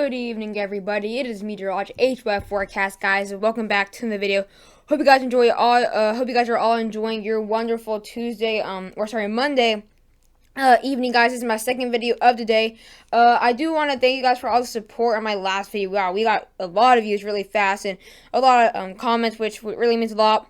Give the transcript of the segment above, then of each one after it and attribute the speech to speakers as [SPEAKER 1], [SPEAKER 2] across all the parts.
[SPEAKER 1] Good evening, everybody. It is meteorology HWF forecast, guys, and welcome back to the video. Hope you guys enjoy all. Hope you guys are all enjoying your wonderful Monday evening, guys. This is my second video of the day. I do want to thank you guys for all the support on my last video. Wow, we got a lot of views really fast and a lot of comments, which really means a lot.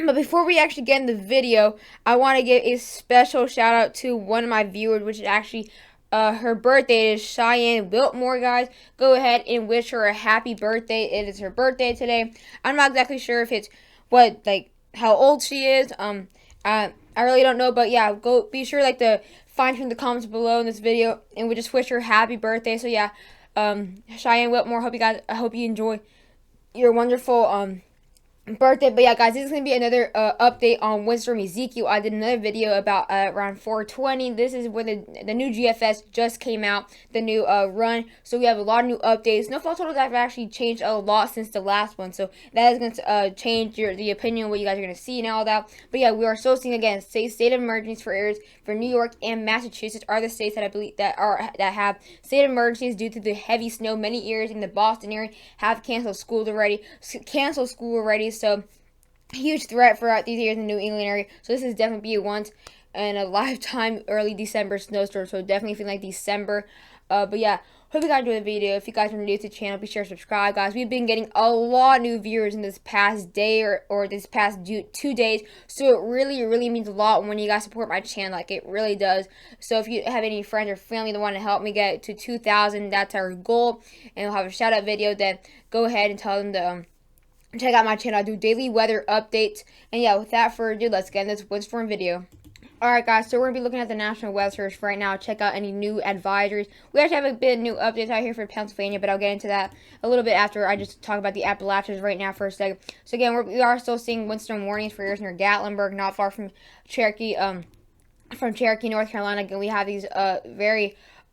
[SPEAKER 1] But before we actually get in the video, I want to give a special shout out to one of my viewers, which is actually her birthday. Is Cheyenne Wiltmore, guys. Go ahead and wish her a happy birthday. It is her birthday today. I'm not exactly sure if it's how old she is. I really don't know, but yeah, go be sure to find her in the comments below in this video, and we just wish her happy birthday. So yeah, Cheyenne Wiltmore. I hope you enjoy your wonderful birthday. But yeah, guys, this is gonna be another update on windstorm Ezekiel. I did another video about around 420. This is where the new GFS just came out, the new run. So we have a lot of new updates. Snowfall totals have actually changed a lot since the last one, so that is going to change the opinion of what you guys are going to see and all that. But yeah, we are still seeing again state of emergencies for areas for New York and Massachusetts are the states that I believe that have state of emergencies due to the heavy snow. Many areas in the Boston area have canceled school already. So huge threat for these areas in the New England area. So this is definitely be a once in a lifetime early December snowstorm. So definitely feeling like December. But yeah, hope you guys enjoyed the video. If you guys are new to the channel, be sure to subscribe, guys. We've been getting a lot of new viewers in this past day or this past 2 days. So it really means a lot when you guys support my channel. Like, it really does. So if you have any friends or family that want to help me get to 2,000, that's our goal. And we'll have a shout out video, then go ahead and tell them to check out my channel. I do daily weather updates. And yeah, without further ado, let's get in this windstorm video. Alright, guys, so we're going to be looking at the National Weather Service right now. Check out any new advisories. We actually have a bit of new updates out here for Pennsylvania, but I'll get into that a little bit after I just talk about the Appalachians right now for a second. So again, we are still seeing windstorm warnings for areas near Gatlinburg, not far from Cherokee, North Carolina. Again, we have these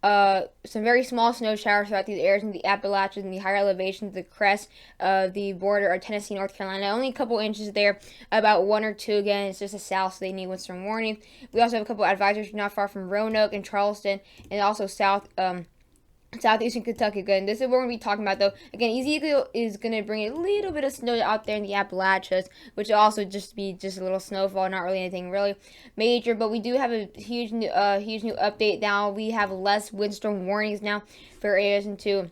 [SPEAKER 1] some very small snow showers throughout these areas in the Appalachians and the higher elevations, the crest of the border of Tennessee, North Carolina. Only a couple inches there, about 1 or 2. Again, it's just the south, so they need windstorm warning. We also have a couple advisories not far from Roanoke and Charleston, and also southeastern Kentucky. Good. And this is what we're going to be talking about, though. Again, Ezekiel is going to bring a little bit of snow out there in the Appalachians, which will also just be a little snowfall, not really anything really major. But we do have a huge new update now. We have less windstorm warnings now for areas into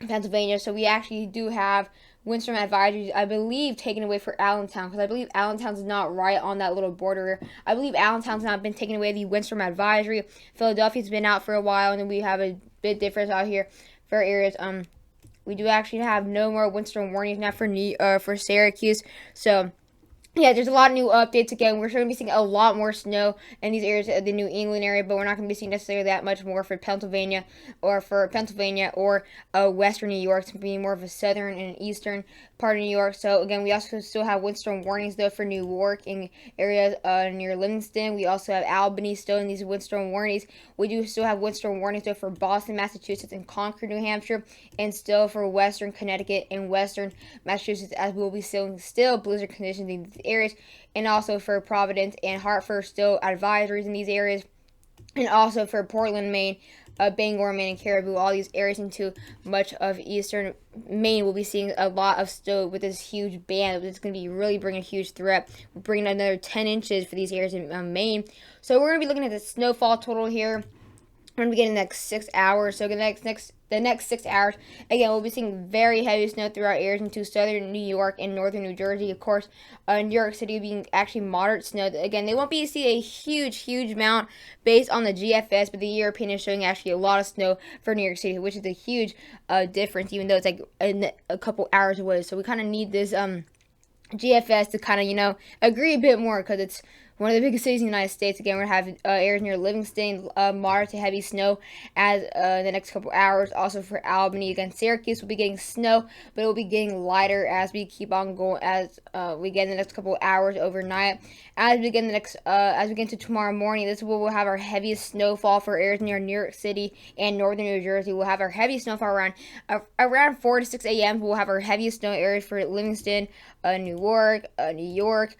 [SPEAKER 1] Pennsylvania. So we actually do have windstorm advisories, I believe, taken away for Allentown, because I believe Allentown's not right on that little border. I believe Allentown's not been taken away the windstorm advisory. Philadelphia's been out for a while, and then we have a bit difference out here for areas. We do actually have no more windstorm warnings now for Syracuse. So yeah, there's a lot of new updates. Again, we're going to be seeing a lot more snow in these areas of the New England area, but we're not going to be seeing necessarily that much more for Pennsylvania or Western New York. It's going to be more of a southern and eastern part of New York. So again, we also still have windstorm warnings though for New York in areas near Livingston. We also have Albany still in these windstorm warnings. We do still have windstorm warnings though for Boston, Massachusetts, and Concord, New Hampshire, and still for Western Connecticut and Western Massachusetts, as we'll be seeing still blizzard conditions in these areas, and also for Providence and Hartford, still advisories in these areas, and also for Portland, Maine, Bangor, Maine, and Caribou, all these areas into much of eastern Maine. We'll be seeing a lot of snow with this huge band. It's going to be really bringing a huge threat. We're bringing another 10 inches for these areas in Maine. So we're going to be looking at the snowfall total here. We're going to begin in the next 6 hours. So the next 6 hours, again, we'll be seeing very heavy snow throughout areas into southern New York and northern New Jersey. Of course, New York City being actually moderate snow. Again, they won't be see a huge amount based on the GFS, but the European is showing actually a lot of snow for New York City, which is a huge difference, even though it's like a couple hours away. So we kind of need this GFS to kind of, agree a bit more, because it's one of the biggest cities in the United States. Again, we're going to have areas near Livingston, moderate to heavy snow as the next couple hours. Also for Albany, again, Syracuse will be getting snow, but it will be getting lighter as we keep on going, as we get in the next couple hours overnight. As we get into tomorrow morning, this is where we'll have our heaviest snowfall for areas near New York City and northern New Jersey. We'll have our heaviest snowfall around 4 to 6 a.m. We'll have our heaviest snow areas for Livingston, New York,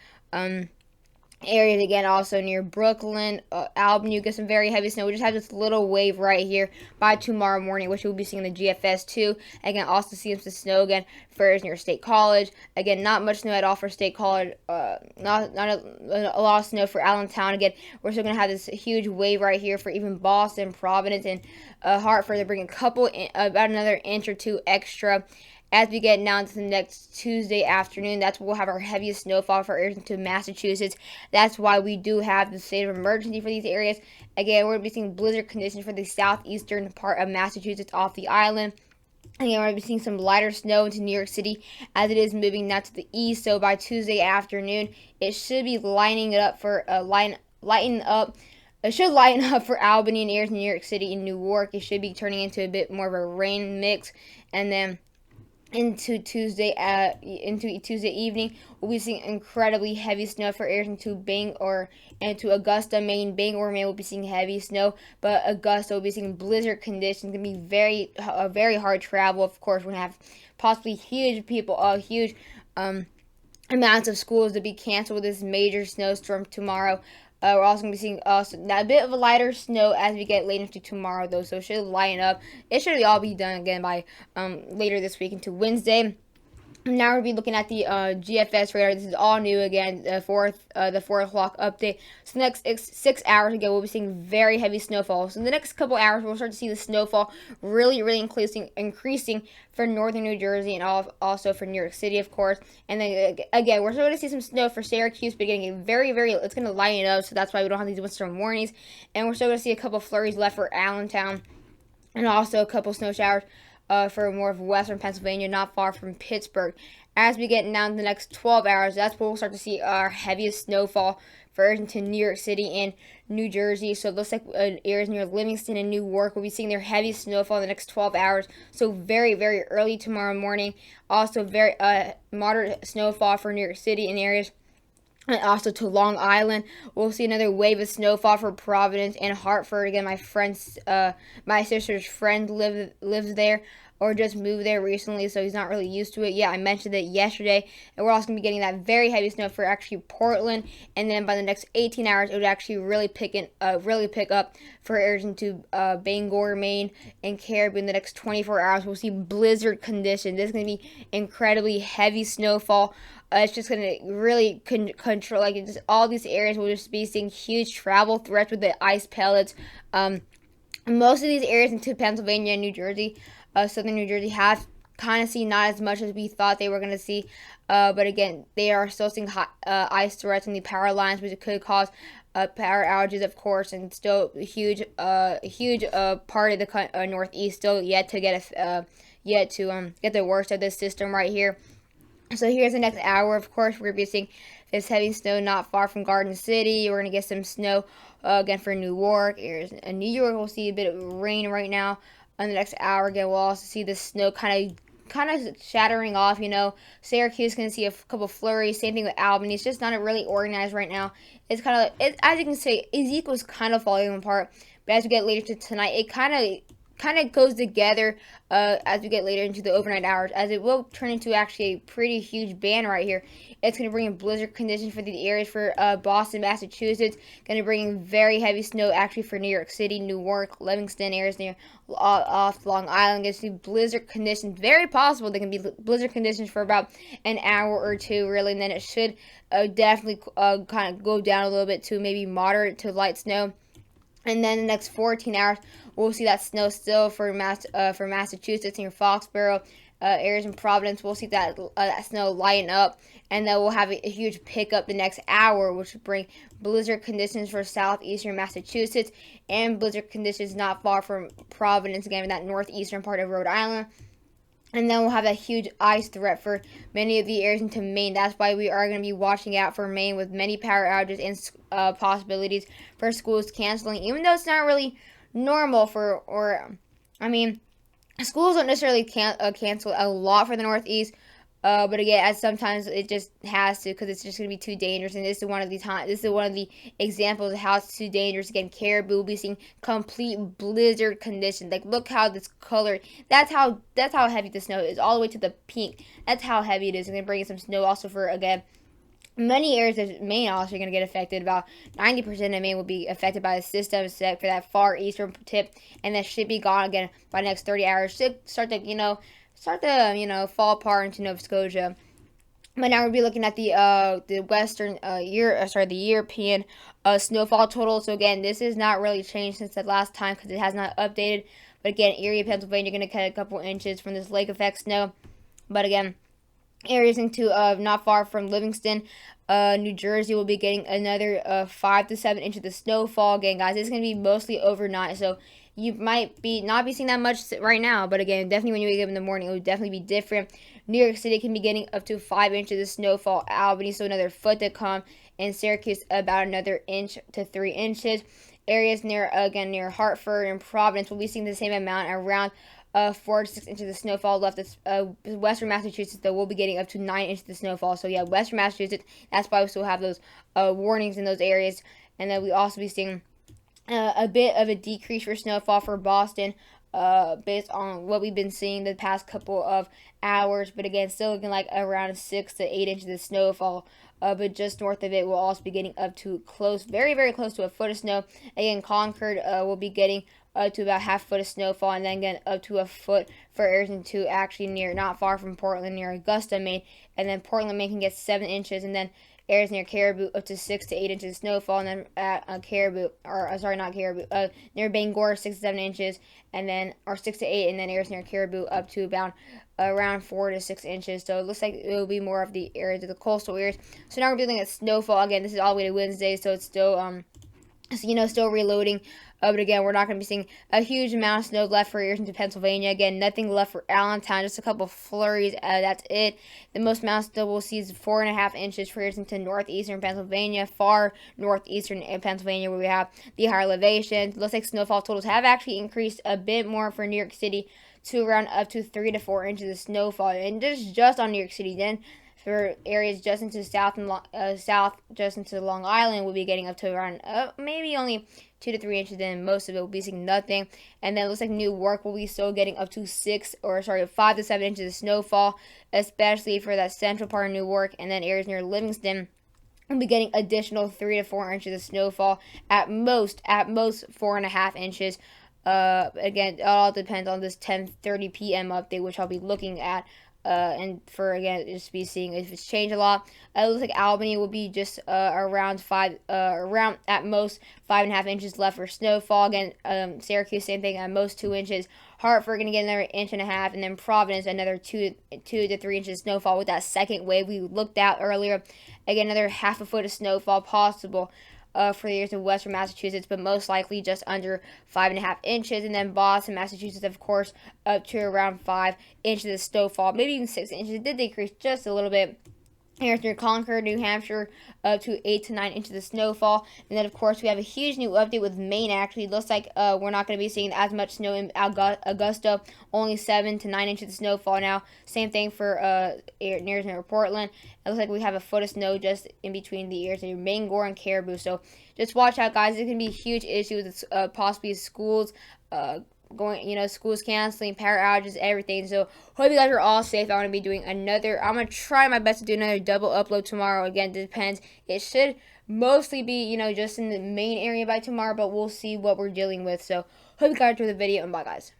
[SPEAKER 1] areas again, also near Brooklyn, Albany. You get some very heavy snow. We just have this little wave right here by tomorrow morning, which we'll be seeing in the GFS too. Again, also seeing some snow again for near State College. Again, not much snow at all for State College. Not a lot of snow for Allentown. Again, we're still gonna have this huge wave right here for even Boston, Providence, and Hartford. They're bringing a couple, about another inch or two extra. As we get down to the next Tuesday afternoon, that's when we'll have our heaviest snowfall for areas into Massachusetts. That's why we do have the state of emergency for these areas. Again, we're going to be seeing blizzard conditions for the southeastern part of Massachusetts off the island. Again, we're going to be seeing some lighter snow into New York City as it is moving now to the east. So by Tuesday afternoon, it should be lighting it up for lighten up. It should lighten up for Albany and areas in New York City and Newark. It should be turning into a bit more of a rain mix, and then into Tuesday evening, we'll be seeing incredibly heavy snow for areas into Augusta, Maine. Bangor, Maine will be seeing heavy snow, but Augusta will be seeing blizzard conditions. It's gonna be very hard travel. Of course, we're gonna have possibly huge amounts of schools to be canceled with this major snowstorm tomorrow. We're also going to be seeing a bit of a lighter snow as we get later into tomorrow, though, so it should lighten up. It should all be done again by later this week into Wednesday. Now we'll be looking at the GFS radar. This is all new again, the 4 o'clock update. So the next 6 hours ago, we'll be seeing very heavy snowfall. So in the next couple hours, we'll start to see the snowfall really increasing for northern New Jersey and also for New York City, of course. And then again, we're still going to see some snow for Syracuse, but getting it's going to lighten up. So that's why we don't have these windstorm warnings. And we're still going to see a couple flurries left for Allentown, and also a couple snow showers for more of western Pennsylvania, not far from Pittsburgh. As we get down the next 12 hours, that's where we'll start to see our heaviest snowfall for into New York City and New Jersey. So it looks like areas near Livingston and Newark will be seeing their heaviest snowfall in the next 12 hours. So very early tomorrow morning. Also very moderate snowfall for New York City and areas. And also to Long Island, we'll see another wave of snowfall for Providence and Hartford. Again, my sister's friend lives there, or just moved there recently, so he's not really used to it. Yeah, I mentioned it yesterday, and we're also going to be getting that very heavy snow for actually Portland, and then by the next 18 hours, it would actually really pick up for areas into Bangor, Maine, and Caribou. In the next 24 hours, we'll see blizzard conditions. This is going to be incredibly heavy snowfall. It's just going to really control, like, just all these areas will just be seeing huge travel threats with the ice pellets. Most of these areas into Pennsylvania and New Jersey, southern New Jersey, have kind of seen not as much as we thought they were going to see. But again, they are still seeing ice threats in the power lines, which could cause power outages, of course, and still a huge part of the Northeast still yet to get the worst of this system right here. So here's the next hour. Of course, we're going to be seeing this heavy snow not far from Garden City. We're going to get some snow again for Newark. Here's New York. We'll see a bit of rain right now. In the next hour, again, we'll also see the snow kind of shattering off. Syracuse going to see a couple flurries. Same thing with Albany. It's just not really organized right now. It's kind of, as you can see, Ezekiel's kind of falling apart. But as we get later to tonight, it kind of goes together as we get later into the overnight hours, as it will turn into actually a pretty huge band right here. It's going to bring in blizzard conditions for the areas for Boston, Massachusetts. Going to bring in very heavy snow actually for New York City, Newark, Livingston, areas near off Long Island. Going to see blizzard conditions. Very possible there can be blizzard conditions for about an hour or two, really, and then it should definitely kind of go down a little bit to maybe moderate to light snow. And then the next 14 hours, we'll see that snow still for Massachusetts near Foxborough, areas in Providence. We'll see that snow lighten up, and then we'll have a huge pickup the next hour, which will bring blizzard conditions for southeastern Massachusetts and blizzard conditions not far from Providence, again in that northeastern part of Rhode Island. And then we'll have that huge ice threat for many of the areas into Maine. That's why we are going to be watching out for Maine with many power outages and possibilities for schools canceling. Even though it's not really normal schools don't necessarily cancel a lot for the Northeast. But again, as sometimes it just has to, because it's just going to be too dangerous. And this is one of the examples of how it's too dangerous. Again, Caribou will be seeing complete blizzard conditions. Like, look how this color. That's how heavy the snow is, all the way to the pink. That's how heavy it is. And then bringing some snow also for, again, Many areas of Maine also are going to get affected. About 90% of Maine will be affected by the system set for that far eastern tip, and that should be gone again by the next 30 hours. Should start to fall apart into Nova Scotia. But now we'll be looking at the western the European snowfall total. So again, this is not really changed since the last time because it has not updated. But again, Erie, Pennsylvania, going to get a couple inches from this lake effect snow. But again, areas into not far from Livingston, New Jersey will be getting another 5 to 7 inches of snowfall. Again, guys, it's going to be mostly overnight, so you might be not be seeing that much right now, but again, definitely when you wake up in the morning, it will definitely be different. New York City can be getting up to 5 inches of snowfall. Albany, so another foot to come, and Syracuse about another inch to 3 inches. Areas near Hartford and Providence will be seeing the same amount, around 4 to 6 inches of snowfall left. Western Massachusetts, though, will be getting up to 9 inches of snowfall. So, yeah, Western Massachusetts, that's why we still have those warnings in those areas. And then we also be seeing a bit of a decrease for snowfall for Boston, based on what we've been seeing the past couple of hours. But again, still looking like around 6 to 8 inches of snowfall. But just north of it, we'll also be getting up to very, very close to a foot of snow. Again, Concord will be getting to about half foot of snowfall, and then again up to a foot for areas into actually not far from Portland, near Augusta, Maine. And then Portland, Maine can get 7 inches, and then areas near Caribou up to 6 to 8 inches of snowfall, and then at near Bangor 6 to 7 inches, and then 6 to 8, and then areas near Caribou up to about around 4 to 6 inches. So it looks like it will be more of the areas of the coastal areas. So now we're dealing with snowfall again. This is all the way to Wednesday, so it's still still reloading. But again, we're not going to be seeing a huge amount of snow left for areas into Pennsylvania. Again, nothing left for Allentown, just a couple flurries. That's it. The most amount of snow we'll see is 4.5 inches for areas into northeastern Pennsylvania, far northeastern Pennsylvania, where we have the higher elevations. Looks like snowfall totals have actually increased a bit more for New York City to around up to 3 to 4 inches of snowfall. And this is just on New York City. Then for areas just into just into Long Island, we'll be getting up to around maybe only 2 to 3 inches. Then most of it will be seeing nothing. And then it looks like Newark will be still getting up to 5 to 7 inches of snowfall, especially for that central part of Newark. And then areas near Livingston will be getting additional 3 to 4 inches of snowfall, at most 4.5 inches. Again, it all depends on this 10:30 p.m. update, which I'll be looking at. And for again, just be seeing if it's changed a lot. It looks like Albany will be just around at most 5.5 inches left for snowfall. Again, Syracuse, same thing, at most 2 inches. Hartford gonna get another 1.5 inches, and then Providence another 2 to 3 inches of snowfall with that second wave we looked at earlier. Again, another half a foot of snowfall possible for the areas of western Massachusetts, but most likely just under 5.5 inches. And then Boston, Massachusetts, of course, up to around 5 inches of snowfall, maybe even 6 inches. It did decrease just a little bit. Here's near Concord, New Hampshire, up to 8 to 9 inches of snowfall. And then, of course, we have a huge new update with Maine, actually. It looks like we're not going to be seeing as much snow in Augusta, only 7 to 9 inches of snowfall now. Same thing for near Portland. It looks like we have a foot of snow just in between the areas of Bangor and Caribou. So just watch out, guys. It's going to be a huge issue with possibly schools schools canceling, power outages, everything. So hope you guys are all safe. I'm gonna try my best to do another double upload tomorrow. Again, it depends. It should mostly be just in the main area by tomorrow, but we'll see what we're dealing with. So hope you guys enjoyed the video, and bye, guys.